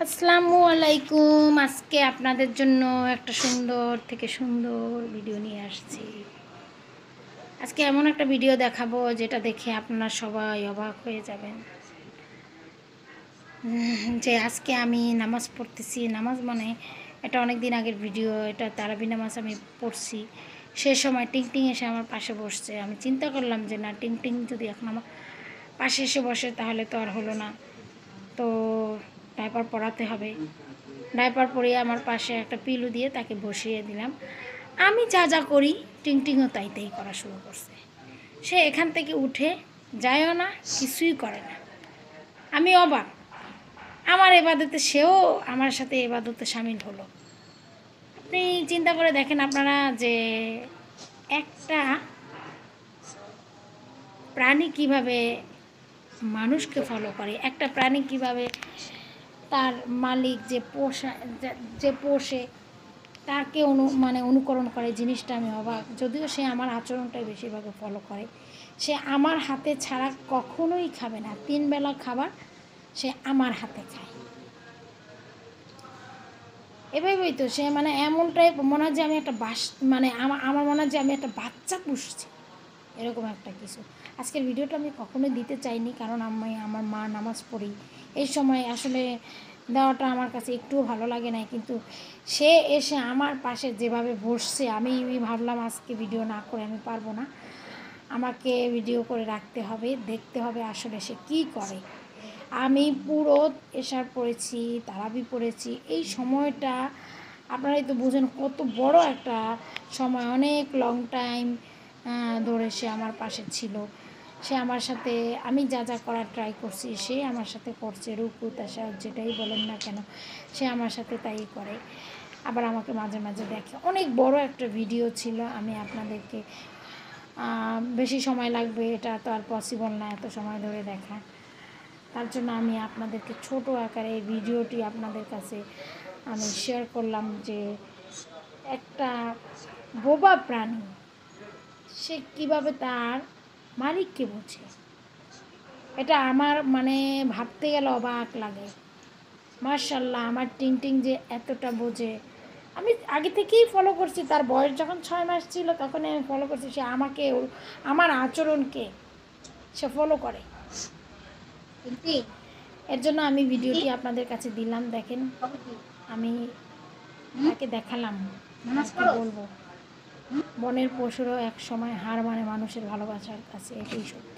আসসালামু আলাইকুম। আজকে আপনাদের জন্য একটা সুন্দর থেকে সুন্দর ভিডিও নিয়ে আসছি। আজকে এমন একটা ভিডিও দেখাবো যেটা দেখে আপনারা সবাই অবাক হয়ে যাবেন। যে আজকে আমি নামাজ পড়তেছি, নামাজ মানে এটা অনেক দিন আগের ভিডিও। এটা তারাবি নামাজ আমি পড়ছি। সে সময় টিংটিং এসে আমার পাশে বসছে। আমি চিন্তা করলাম যে না, টিংটিং যদি এখন আমার পাশে এসে বসে তাহলে তো আর হলো না, তো ডাইপার পরাতে হবে। ডাইপার পরিয়ে আমার পাশে একটা পিলু দিয়ে তাকে বসিয়ে দিলাম। আমি যা যা করি টিংটিংও তাই তাই করা শুরু করছে। সে এখান থেকে উঠে যায়ও না, কিছুই করে না। আমি অবাক। আমার এবাদতে সেও আমার সাথে এবাদতে সামিল হলো। আপনি চিন্তা করে দেখেন আপনারা যে একটা প্রাণী কিভাবে মানুষকে ফলো করে, একটা প্রাণী কিভাবে তার মালিক যে পোষে তাকে অনুকরণ করে। জিনিসটা আমি অবাক। যদিও সে আমার আচরণটাই বেশিরভাগ ফলো করে। সে আমার হাতে ছাড়া কখনোই খাবে না। 3 বেলা খাবার সে আমার হাতে খায়। এভাবেই তো সে এমনটাই মনে হয় যে আমি একটা আমার মনে হয় যে আমি একটা বাচ্চা পুষছি, এরকম একটা কিছু। আজকের ভিডিওটা আমি কখনোই দিতে চাইনি, কারণ আমি আমার মা নামাজ পড়ি, এই সময় আসলে দেওয়াটা আমার কাছে একটুও ভালো লাগে না। কিন্তু সে এসে আমার পাশে যেভাবে বসছে, আমি ভাবলাম আজকে ভিডিও না করে আমি পারবো না, আমাকে ভিডিও করে রাখতে হবে, দেখতে হবে আসলে সে কী করে। আমি পুরো এশার পড়েছি, তারাবি পড়েছি। এই সময়টা আপনারাই তো বুঝেন কত বড় একটা সময়, অনেক লং টাইম ধরে সে আমার পাশে ছিল। সে আমার সাথে আমি যা যা করার ট্রাই করছি সে আমার সাথে করছে। রুকু তাশাহুদ যেটাই বলেন না কেন, সে আমার সাথে তাই করে। আবার আমাকে মাঝে মাঝে দেখে। অনেক বড় একটা ভিডিও ছিল, আমি আপনাদেরকে বেশি সময় লাগবে, এটা তো আর পসিবল না এত সময় ধরে দেখা। তার জন্য আমি আপনাদেরকে ছোট আকারে এই ভিডিওটি আপনাদের কাছে আমি শেয়ার করলাম যে একটা বোবা প্রাণী সে কীভাবে তার মালিককে বোঝে। এটা আমার ভাবতে গেলে অবাক লাগে। মাশাআল্লাহ, আমার টিংটিং যে এতটা বোঝে। আমি আগে থেকেই ফলো করছি, তার বয়স যখন 6 মাস ছিল তখনই আমি ফলো করছি। সে আমাকে, আমার আচরণকে সে ফলো করে। এর জন্য আমি ভিডিওটি আপনাদের কাছে দিলাম। দেখেন, আমি তাকে দেখালাম। কি বলবো, বনের পশুরও এক সময় হার মানে মানুষের ভালোবাসার কাছে, এটাই সত্যি।